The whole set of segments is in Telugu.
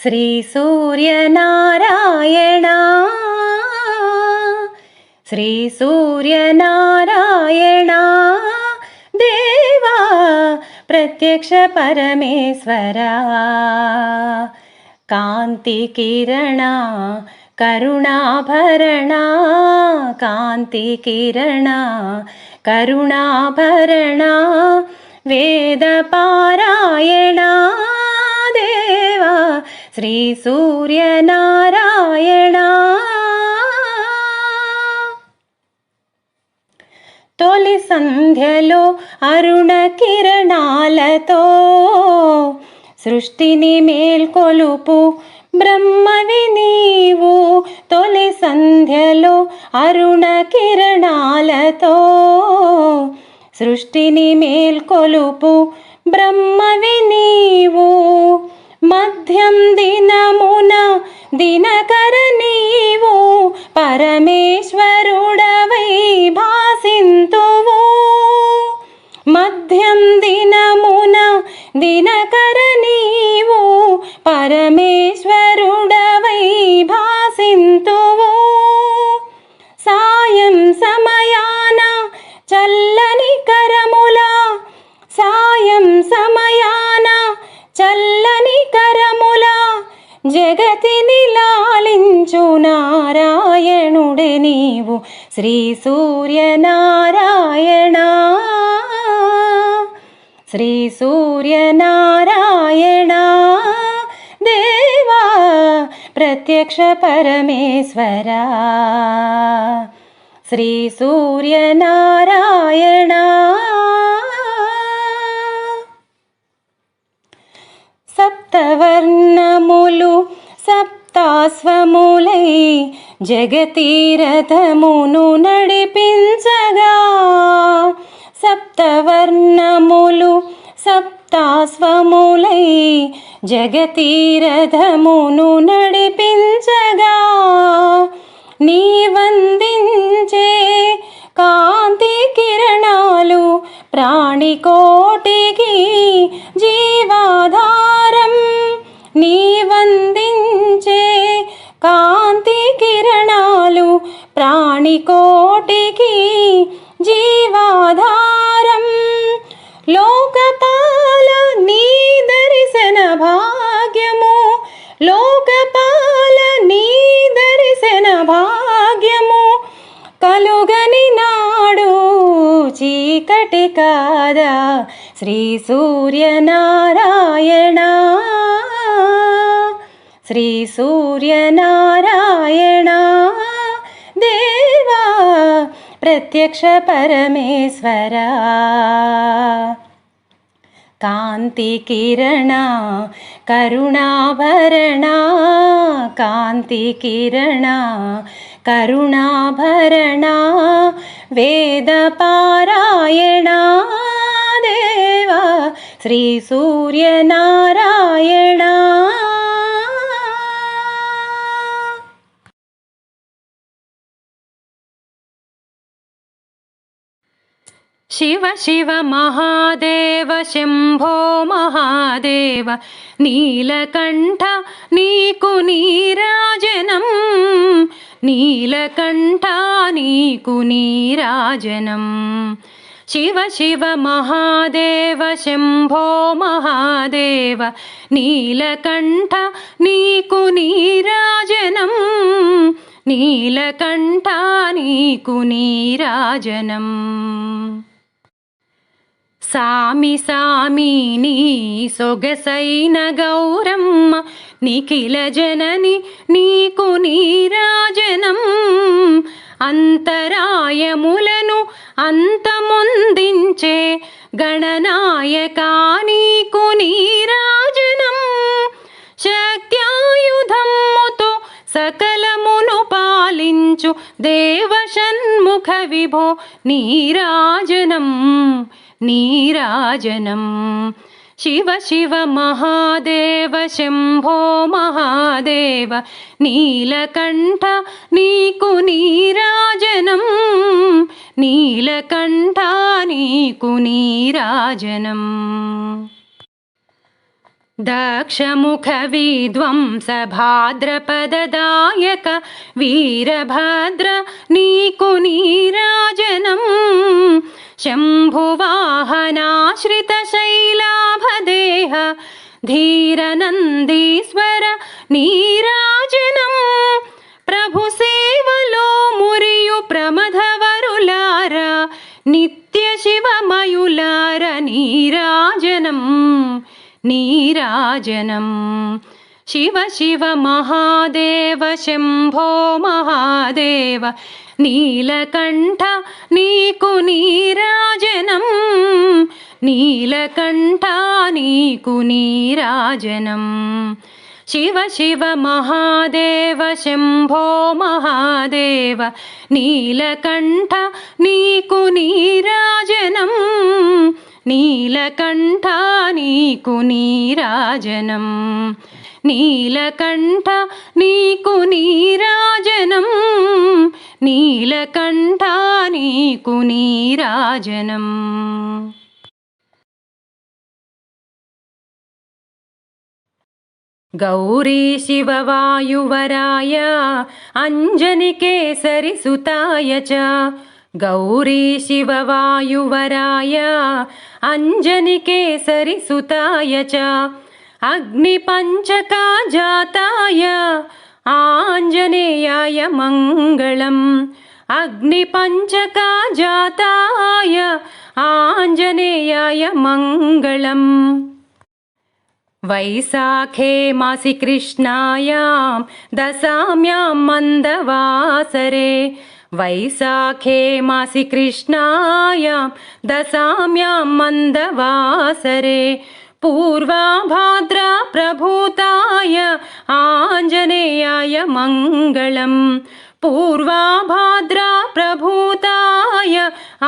శ్రీ సూర్యనారాయణ శ్రీ సూర్యనారాయణ దేవా ప్రత్యక్ష పరమేశ్వర కాంతి కిరణ కరుణాభరణ కాంతి కిరణ కరుణాభరణ వేద పారాయణ దేవా శ్రీ సూర్యనారాయణ తొలి సంధ్యలో అరుణ కిరణాలతో సృష్టిని మేల్కొలుపు బ్రహ్మవి నీవు తొలి సంధ్యలో అరుణ కిరణాలతో సృష్టిని మేల్కొలుపు బ్రహ్మవి నీవు మధ్యం దినమున దినకర నీవు పరమేశ్వరుడవై భాసింతువు మధ్యం దినమున దినకర నీవు పరమేశ్వరుడవై భాసింతువు సాయం సమయాన చల్లని కరముల సాయం సమయాన చల్లని కరముల జగతిని లాలించు నారాయణుడే నీవు శ్రీ సూర్యనారాయణ శ్రీ సూర్యనారాయణ దేవా ప్రత్యక్ష పరమేశ్వర శ్రీ సూర్యనారాయణ సప్తవర్ణములు సప్తాస్వములై జగతీరథమును నడిపించగా సప్తవర్ణములు సప్తాస్వములై జగతీరథమును నడిపించగా నీ వందించే కాంతి కిరణాలు ప్రాణికోటికి జీవాధారం నీ వందించే కాంతి కిరణాలు ప్రాణికోటికి జీవాధారం లోకపాల నీ దర్శన భాగ్యము లోకపాల నీ దర్శన భాగ్యము కలుగని నాడు చీకటి కాదా శ్రీ సూర్యనారాయణ శ్రీ సూర్యనారాయణ దేవా ప్రత్యక్ష పరమేశ్వర కాంతి కిరణ కరుణాభరణ కాంతి కిరణ కరుణాభరణ వేద పారాయణ దేవా శ్రీ సూర్యనారాయణ శివ శివ మహాదేవ శంభో మహాదేవ నీలకంఠ నీకు నీరాజనం నీలకంఠ నీకు నీరాజనం శివ శివ మహాదేవ శంభో మహాదేవ నీలకంఠ నీకు నీరాజనం నీలకంఠ నీకు నీరాజనం సామి సామి నీ సొగసైన గౌరమ్మ నిఖిల జనని నీకు నీరాజనం అంతరాయములను అంతమొందించే గణనాయకా నీకు నీరాజనం శక్త్యాయుధమ్ముతో సకలమును పాలించు దేవషణ్ముఖ విభో నీరాజనం నీరాజనం శివ శివ మహాదేవ శంభో మహాదేవ నీలకంఠ నీకు నీరాజనం నీలకంఠ నీకు నీరాజనం దక్షముఖవిధ్వంస భాద్రపదదాయక వీరభద్ర నీకు నీరాజనం శంభువాహనాశ్రిత శైలాభదేహ ధీరనందీశ్వర నీరాజనం ప్రభు సేవలో మురియు ప్రమథవరులార నిత్య శివమయులార నీరాజనం నీరాజనం శివ శివ మహాదేవ శంభో మహాదేవ నీలకంఠ నీకు నీరాజనం నీలకంఠ నీకు నీరాజనం శివ శివ మహాదేవ శంభో మహాదేవ నీలకంఠ నీకు నీరాజనం నీలకంఠ నీకు నీరాజనం నీలకంఠ నీకు నీరాజనం నీలకంఠ నీకు నీరాజనం గౌరీ శివవాయువరాయ అంజనికేసరి సుతాయ చ గౌరీ శివవాయువరాయ అంజనికేసరి సుతాయ చ అగ్నిపంచకాజాతాయ ఆంజనేయాయ మంగళం అగ్నిపంచకాజాతాయ ఆంజనేయాయ మంగళం వైశాఖే మాసి కృష్ణాయాం దశామ్యాం మందవాసరే వైశాఖే మాసి కృష్ణాయాం దశామ్యాం మందవాసరే పూర్వాభాద్రా ప్రభూతాయ ఆంజనేయాయ మంగళం పూర్వాభాద్రా ప్రభూతాయ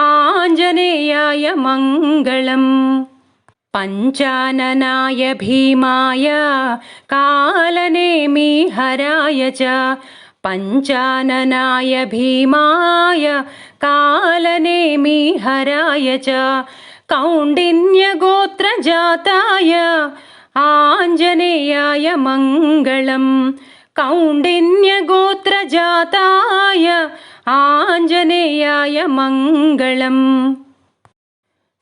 ఆంజనేయాయ మంగళం పంచాననాయ భీమాయ కాలనేమి హరాయ చ పంచాననాయ భీమాయ కాలనేమి హరాయ చ కౌండిన్యగోత్రజాతాయ ఆంజనేయాయ మంగళం కౌండిన్యగోత్రజాతాయ ఆంజనేయాయ మంగళం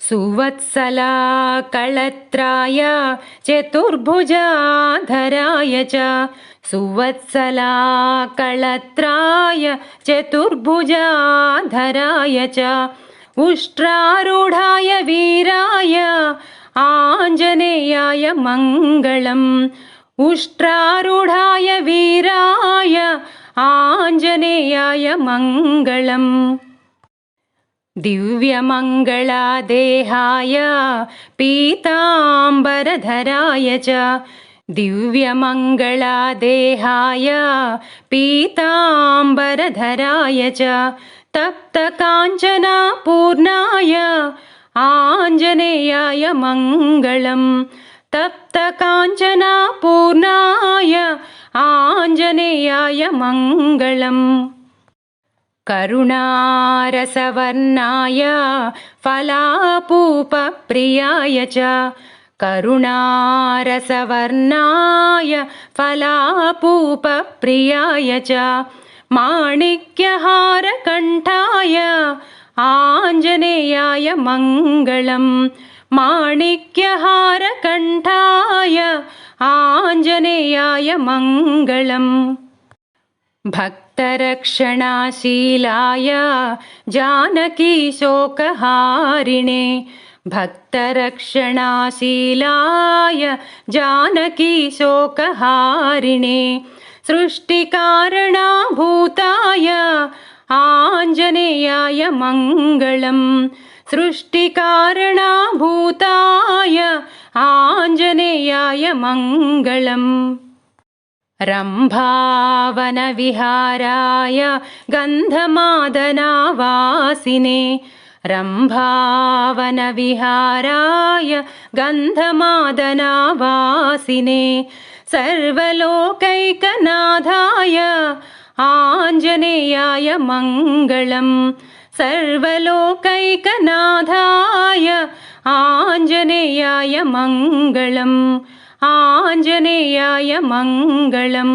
సువత్సలా కళత్రాయ చతుర్భుజాధరాయ చ సువత్సలా కళత్రాయ చతుర్భుజాధరాయ చ ఉష్ట్రారూఢాయ వీరాయ ఆంజనేయాయ మంగళం ఉష్ట్రారూఢాయ వీరాయ ఆంజనేయాయ మంగళం దివ్యమంగళాదేహాయ పీతాంబరధరాయ చ దివ్యమంగళాదేహాయ పీతాంబరధరాయ చ తప్తకాంచనపూర్ణాయ ఆంజనేయాయ మంగళం తప్తకాంచనపూర్ణాయ ఆంజనేయాయ మంగళం కరుణారసవర్ణాయ ఫలాపూపప్రియాయ చ కరుణారసవర్ణాయ ఫలాపూపప్రియాయ చ మాణిక్యహారకంఠాయ ఆంజనేయాయ మంగళం మాణిక్యహారకంఠాయ ఆంజనేయాయ మంగళం భక్తరక్షణాశీలాయ జానకీశోకహారిణే భక్తరక్షణాశీలాయ జానకీశోకహారిణే సృష్టికారణభూతాయ ఆంజనేయాయ మంగళం సృష్టికారణభూతాయ ఆంజనేయాయ మంగళం రంభావనవిహారాయ గంధమాదనావాసినే రంభావనవిహారాయ గంధమాదనావాసినే సర్వలోకైకనాథాయ ఆంజనేయాయ మంగళం సర్వలోకైకనాథాయ ఆంజనేయాయ మంగళం ఆంజనేయాయ మంగళం,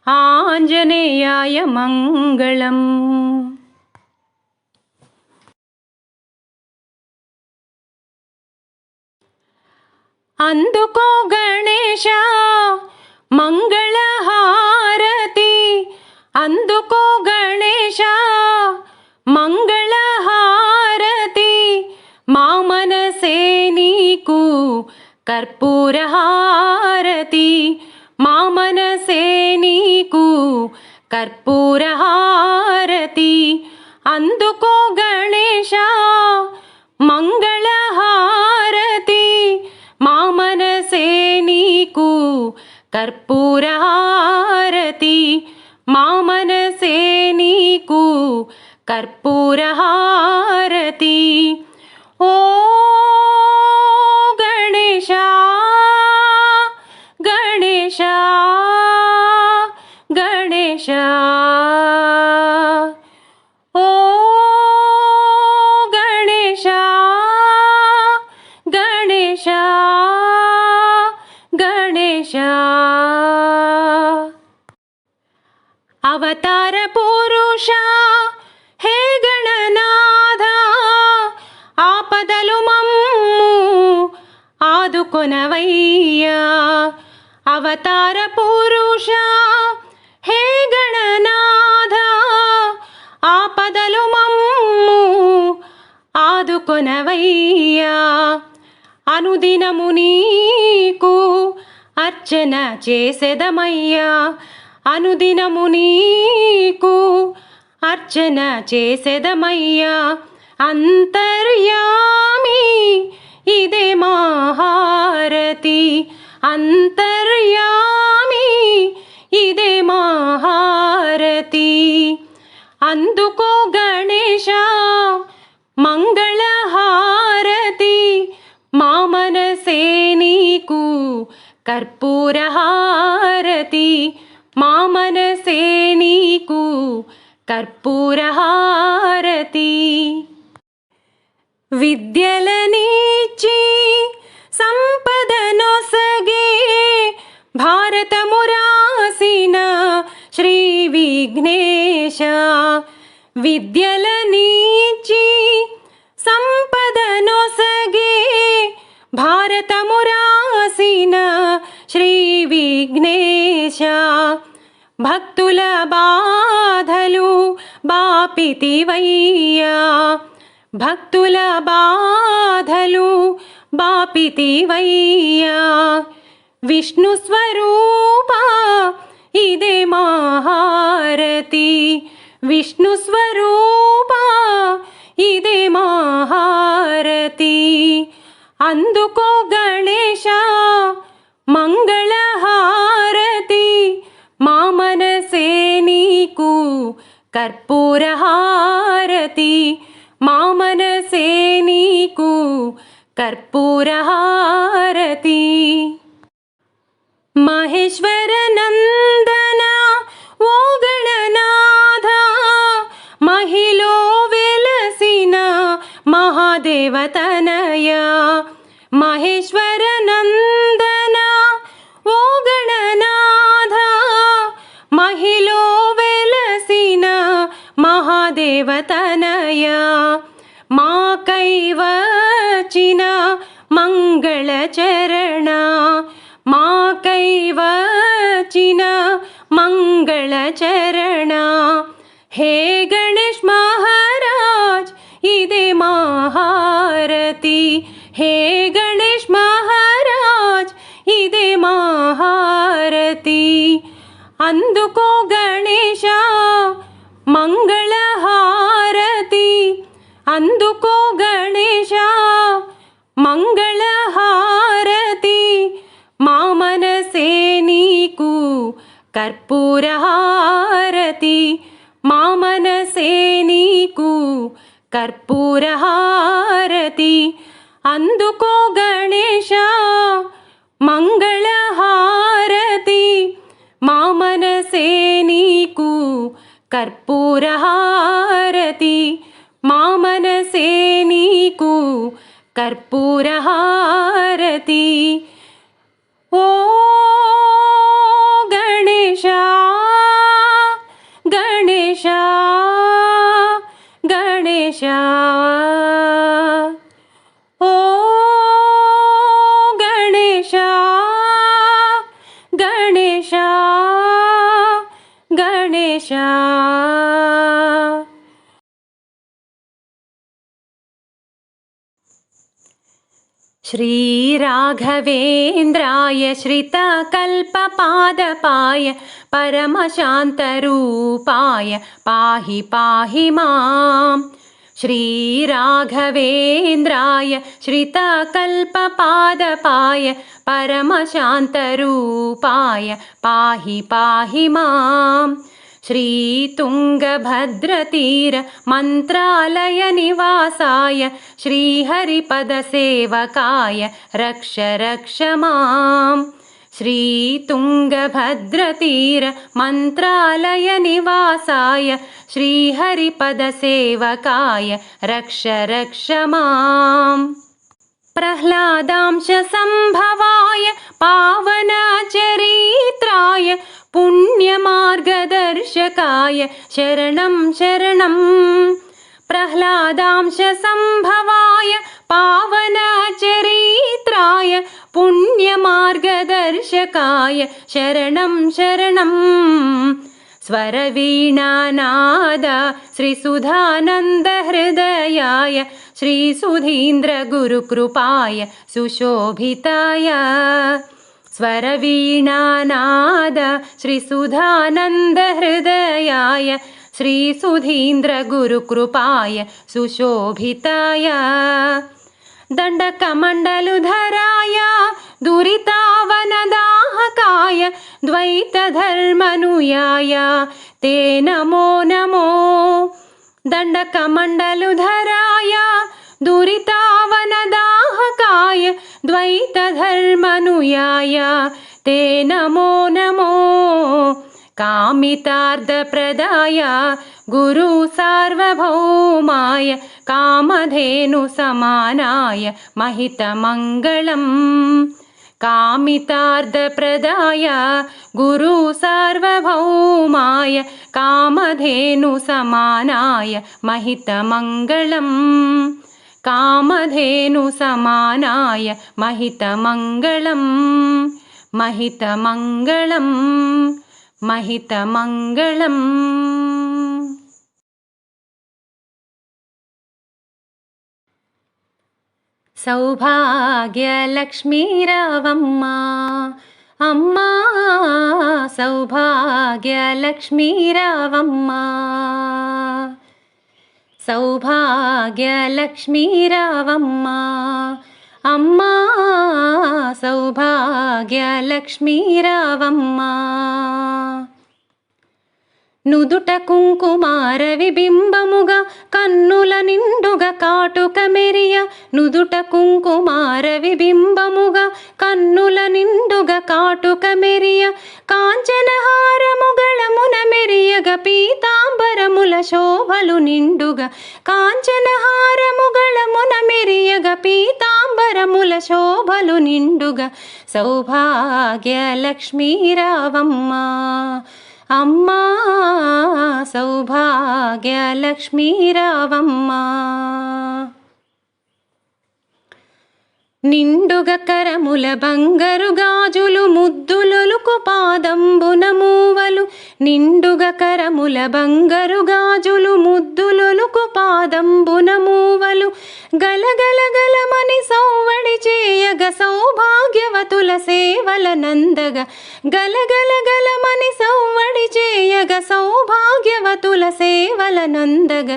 ఆంజనేయాయ మంగళం. అందుకో గణేశ మంగళహారతి, అందుకో గణేశ మంగళహారతి. మా మనసే నీకు కర్పూరహారతి, మా మనసే నీకు కర్పూరహారతి. అందుకో గణేశ మంగళహారతి, మా మనసే నీకు కర్పూరహారతి, మా మనసే నీకు కర్పూరహారతి. ఓ గణేశ గణేశ గణేశ, ఓ గణేశ గణేశ గణేశ. అవతార పురుష హే గణనాథ, ఆపదలు మమ్ము ఆదుకొనవయ్యా. అవతార పురుష హే గణనాథ, ఆపదలు మమ్ము ఆదుకొనవయ్యా. అనుదినము నీకు అర్చన చేసెదమయ్యా, అనుదినము నీకు అర్చన చేసెదమయ్యా. అంతర్యామి ఇదే మా హారతి, అంతర్యామి ఇదే మా హారతి. అందుకో గణేశ మంగళహారతి, మా మనసే నీకు కర్పూరహారతి, మా మనసే నీకు కర్పూరహారతి. విద్యలనిచ్చి సంపదనొసగే భారతము రాసిన శ్రీ విఘ్నేశ. విద్యలనిచ్చి సంపదనొసగే భారతము రాసిన శ్రీ విఘ్నేశ. భక్తుల బాధలు బాపితివయ్యా, భక్తుల బాధలు బాపితివయ్యా. విష్ణు స్వరూప ఇదే మా హారతి, విష్ణు స్వరూప ఇదే మా హారతి. అందుకో గణేశ మంగళహారతి, మా మనసే నీకు కర్పూరహారతి, మా మనసే నీకు కర్పూరహారతి. మహేశ్వర నందన ఓ గణనాథ, మహిలో వెలసిన మహాదేవతనయ. మహేశ్వర నందన ఓ గణనాథ, మహిలో వెలసిన మహాదేవతనయ. మా కైవచిన మంగళచరణ, మా కైవచిన మంగళచరణ. హే గణేష్ మహారాజ్ ఇదే మా హారతి, హే గణేష్ మహారాజ్ ఇదే మా హారతి. అందుకో గణేశ మంగళహారతి, అందుకో గణేశ మంగళహారతి. మా మనసే నీకు కర్పూరహారతి, మా మనసే నీకు కర్పూరహారతి. అందుకో గణేశ మంగళహారతి, మా మనసే నీకు కర్పూరహారతి, మా మనసే నీకు కర్పూరహారతి. ఓ గణేశ గణేశ గణేశ ఓ గణేశ గణేశ గణేశ श्रीराघवेन्द्राय श्रितकल्पपादपाय परमशान्तरूपाय पाहि पाहि माम् श्रीराघवेन्द्राय श्रितकल्पपादपाय परमशान्तरूपाय पाहि पाहि माम् श्रीतुङ्गभद्रतीर मन्त्रालय निवासाय श्रीहरिपदसेवकाय रक्ष रक्ष माम् श्रीतुङ्गभद्रतीर मन्त्रालय निवासाय श्रीहरिपदसेवकाय रक्ष रक्ष माम् प्रह्लादांश सम्भवाय पावनचरित्राय पुण्यमार्गदर्शकाय शरणं शरणं प्रह्लादांश सम्भवाय पावनचरित्राय पुण्यमार्गदर्शकाय शरणं शरणं स्वरवीणानाद श्रीसुधानन्दहृदयाय श्रीसुधीन्द्रगुरुकृपाय सुशोभिताय स्वरवीणानाद श्रीसुधानन्दहृदयाय श्रीसुधीन्द्रगुरुकृपाय सुशोभिताय दण्डकमण्डलुधराय दुरितावनदाहकाय द्वैतधर्मनुयाय ते नमो नमो दण्डकमण्डलुधराय दुरितावनदाहकाय द्वैतधर्मनुयाय ते नमो नमो कामितार्थप्रदाय गुरुसार्वभौमाय कामधेनुसमानाय महितमङ्गलम् कामितार्थप्रदाय गुरुसार्वभौमाय कामधेनुसमानाय महितमङ्गलम् कामधेनुसमानाय महितमङ्गलम् महितमङ्गलम् महितमङ्गलम् सौभाग्यलक्ष्मीरावम्मा अम्मा सौभाग्यलक्ष्मीरावम्मा सौभाग्यलक्ष्मीरावम्मा अम्मा सौभाग्यलक्ष्मीरावम्मा నుదుట కుంకుమార విబింబముగా కన్నుల నిండుగా కాటుక మెరియ నుదుట కుంకుమార విబింబముగా కన్నుల నిండుగా కాటుక మెరియ కాంచనహారముగళమున మెరియగ పీతాంబరముల శోభలు నిండుగా కాంచనహారముగళమున మెరియగ పీతాంబరముల శోభలు నిండుగా సౌభాగ్యలక్ష్మీరావమ్మ అమ్మా సౌభాగ్యలక్ష్మీరావమ్మ నిండుగా కరముల బంగారు గాజులు ముద్దులొలుకు పాదంబున మూవలు నిండుగా కరముల బంగారు గాజులు ముద్దులొలుకు పాదంబున మూవలు గలగల గలమని సౌవడి చేయగ సౌభాగ్యవతుల సేవల నందగ గలగల గలమని సౌవడి చేయగ సౌభాగ్యవతుల సేవల నందగ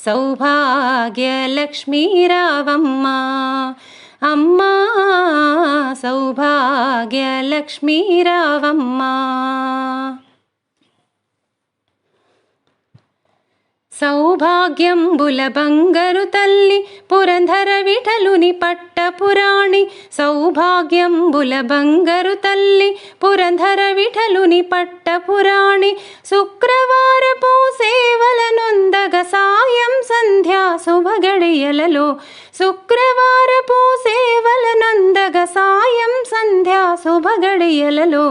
సౌభాగ్యలక్ష్మీరావమ్మ అమ్మా సౌభాగ్యలక్ష్మీరావమ్మ సౌభాగ్యంబుల బంగరు తల్లి పురంధర విఠలుని పట్టపురాణి సౌభాగ్యంబుల బంగరు తల్లి పురంధర విఠలుని పట్టపురాణి శుక్రవారపు సేవలనొందగ సాయం సంధ్యా శుభగడియలలో శుక్రవారపు సేవలనొందగ సాయం సంధ్యా శుభగడియలలో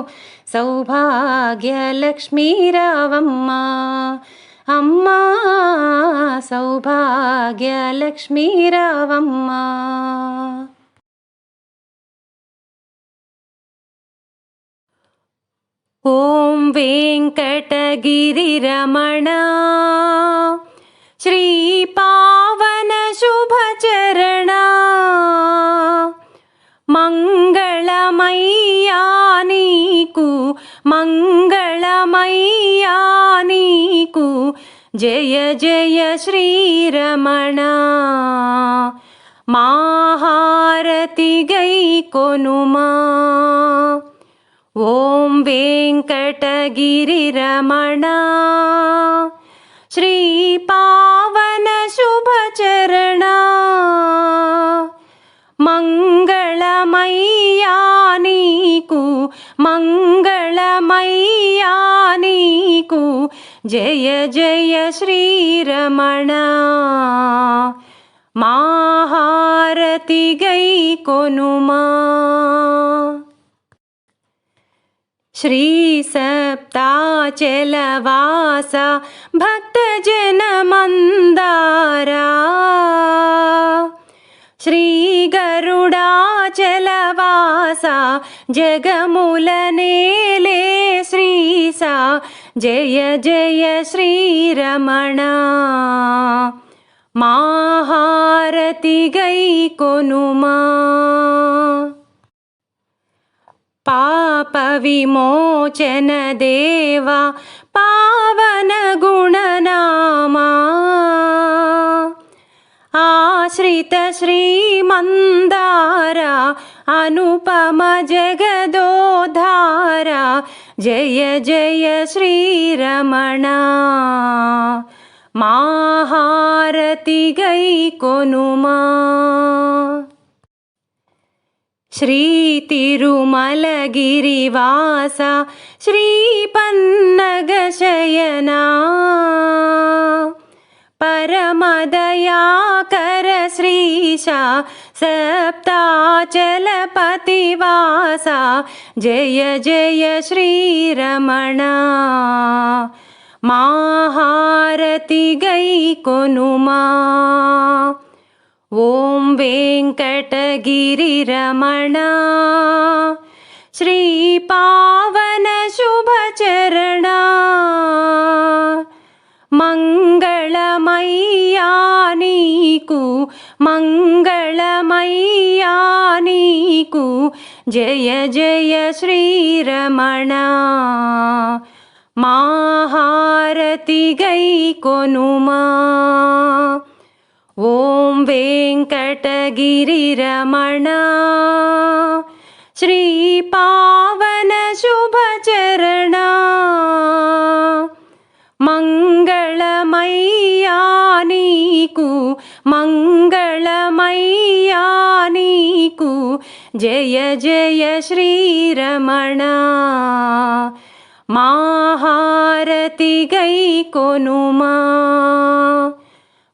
సౌభాగ్యలక్ష్మీ రావమ్మ అమ్మా సౌభాగ్యలక్ష్మీ రావమ్మ. ఓం వెంకటగిరిరమణ శ్రీ పావన శుభచరణ మంగళమయ్యా నీకు మంగళమయ్యా నీకు జయ జయ శ్రీరమణ మాహారతి గై కొనుమా. ఓం వెంకటగిరిరమణ శ్రీ పావన శుభచరణ మంగళమయ్యా నీకు మంగళమయ్యా నీకు జయ జయ శ్రీరమణ మాహారతి గై కొనుమా. శ్రీ సప్తాచలవాస భక్తజన మందారా శ్రీ గరుడాచలవాస జగముల నేలే శ్రీసా జయ జయ శ్రీరమణ మాహారతి గై కొనుమా. పాప విమోచన దేవా పావన గుణనామా ఆశ్రిత శ్రీమందార అనుపమ జగదోధార జయ జయ శ్రీరమణ మాహారతి గై కొనుమా. శ్రీ తిరుమలగిరివాస శ్రీ పన్నగశయనా పరమదయాకర శ్రీశా సప్తాచలపతివాస జయ జయ శ్రీరమణ మాహారతి గై కొనుమా. ఓం వెంకటగిరిరమణ శ్రీ పావన శుభచరణ మంగళమయ్యా నీకు మంగళమయ్యా నీకు జయ జయ శ్రీరమణ మాహారతి గై కొనుమా. ఓం వెంకటగిరిరమణ శ్రీ పావన శుభచరణ మంగళమయ్యా నీకు మంగళమయ్యా నీకు జయ జయ శ్రీరమణ మాహారతి గై కొనుమా.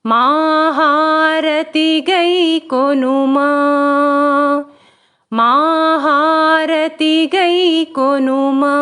మాహారతి గై కొనుమా మాహారతి గై కొనుమా.